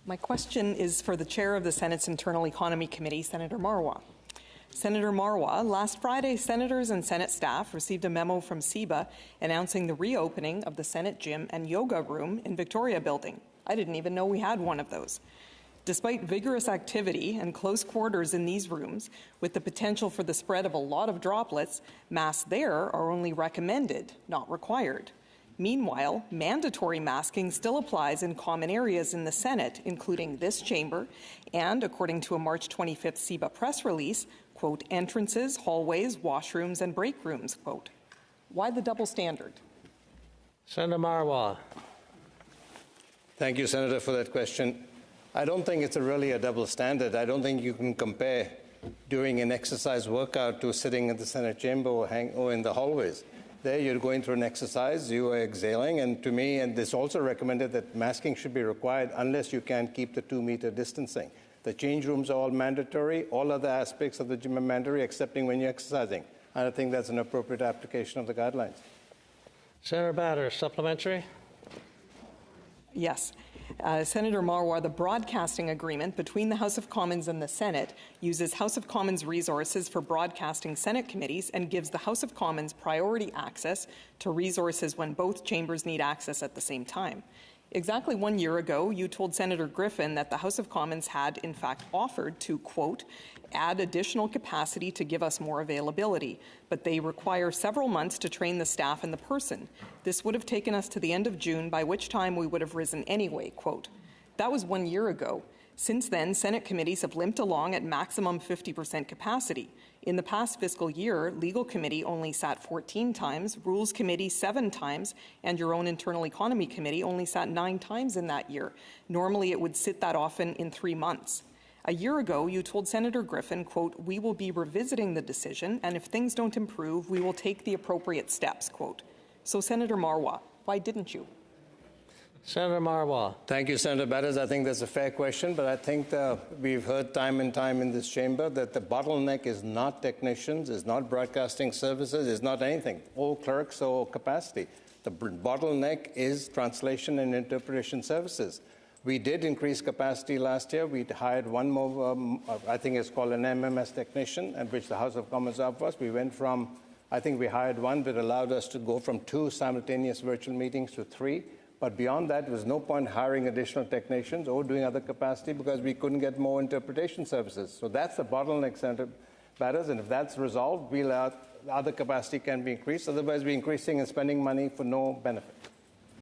My question is for the chair of the Senate's Internal Economy Committee, Senator Marwa. Senator Marwa, last Friday, senators and Senate staff received a memo from CEBA announcing the reopening of the Senate gym and yoga room in Victoria Building. I didn't even know we had one of those. Despite vigorous activity and close quarters in these rooms, with the potential for the spread of a lot of droplets, masks there are only recommended, not required. Meanwhile, mandatory masking still applies in common areas in the Senate, including this chamber, and, according to a March 25th CEBA press release, quote, entrances, hallways, washrooms, and break rooms, quote. Why the double standard? Senator Marwa. Thank you, Senator, for that question. I don't think it's really a double standard. I don't think you can compare doing an exercise workout to sitting in the Senate chamber or in the hallways. There you're going through an exercise, you are exhaling, and to me, and this also recommended that masking should be required unless you can keep the 2-meter distancing. The change rooms are all mandatory, all other aspects of the gym are mandatory, excepting when you're exercising. And I think that's an appropriate application of the guidelines. Senator Batter, supplementary? Yes. Senator Marwa, the broadcasting agreement between the House of Commons and the Senate uses House of Commons resources for broadcasting Senate committees and gives the House of Commons priority access to resources when both chambers need access at the same time. Exactly 1 year ago, you told Senator Griffin that the House of Commons had, in fact, offered to, quote, add additional capacity to give us more availability, but they require several months to train the staff and the person. This would have taken us to the end of June, by which time we would have risen anyway, quote. That was 1 year ago. Since then, Senate committees have limped along at maximum 50% capacity. In the past fiscal year, Legal Committee only sat 14 times, Rules Committee 7 times, and your own Internal Economy Committee only sat 9 times in that year. Normally, it would sit that often in 3 months. A year ago, you told Senator Griffin, quote, we will be revisiting the decision, and if things don't improve, we will take the appropriate steps, quote. So, Senator Marwa, why didn't you? Senator Marwa. Thank you, Senator Batters. I think that's a fair question, but I think we've heard time and time in this chamber that the bottleneck is not technicians, is not broadcasting services, is not anything, or clerks or capacity. The bottleneck is translation and interpretation services. We did increase capacity last year. We hired one more, I think it's called an MMS technician, and which the House of Commons offered us. We went from, I think we hired one that allowed us to go from 2 simultaneous virtual meetings to 3. But beyond that, there was no point hiring additional technicians or doing other capacity because we couldn't get more interpretation services. So that's the bottleneck, Senator Batters, and if that's resolved, other capacity can be increased. Otherwise, we're increasing and spending money for no benefit.